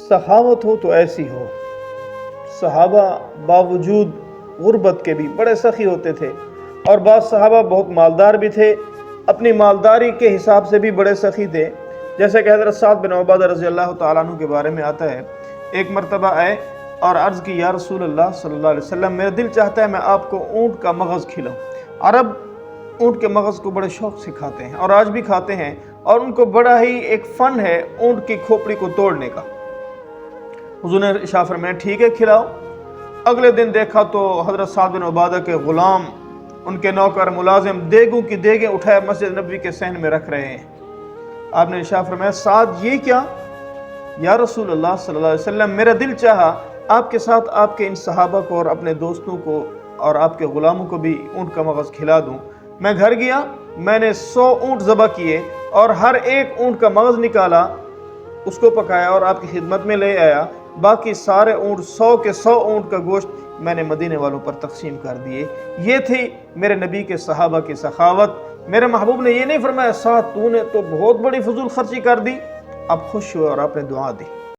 सखावत हो तो ऐसी हो। सहाबा बावजूद गुर्बत के भी बड़े सखी होते थे, और बाद सहाबा बहुत मालदार भी थे, अपनी मालदारी के हिसाब से भी बड़े सखी थे। जैसे कि हज़रत साद बिन उबादा रज़ी अल्लाह तआला अन्हु के बारे में आता है, एक मरतबा आए और अर्ज़ की, या रसूल अल्लाह सल्लल्लाहु अलैहि वसल्लम, मेरा दिल चाहता है मैं आपको ऊँट का मगज़ खिलाऊँ। अरब ऊँट के मगज़ को बड़े शौक़ से खाते हैं और आज भी खाते हैं, और उनको बड़ा ही एक फ़न है ऊँट की खोपड़ी को तोड़ने का। हुज़ूर ने इरशाद फरमाया, ठीक है खिलाओ। अगले दिन देखा तो हज़रत साद बिन उबादा के ग़ुलाम, उनके नौकर मुलाजिम देगों की देगें उठाए मस्जिद नबवी के सहन में रख रहे हैं। आपने इरशाद फरमाया, साद ये क्या? या रसूल अल्लाह सल्लल्लाहु अलैहि वसल्लम, मेरा दिल चाहा आपके साथ आपके इन सहाबा को और अपने दोस्तों को और आपके ग़ुलामों को भी ऊँट का मगज़ खिला दूँ। मैं घर गया, मैंने 100 ऊँट ज़बह किए और हर एक ऊँट का मगज़ निकाला, उसको पकाया और आपकी खिदमत में ले आया। बाकी सारे ऊँट, 100 के 100 ऊँट का गोश्त मैंने मदीने वालों पर तकसीम कर दिए। ये थी मेरे नबी के सहाबा की सखावत। मेरे महबूब ने ये नहीं फरमाया, साथ तूने तो बहुत बड़ी फजूल खर्ची कर दी, अब खुश हुए और आपने दुआ दी।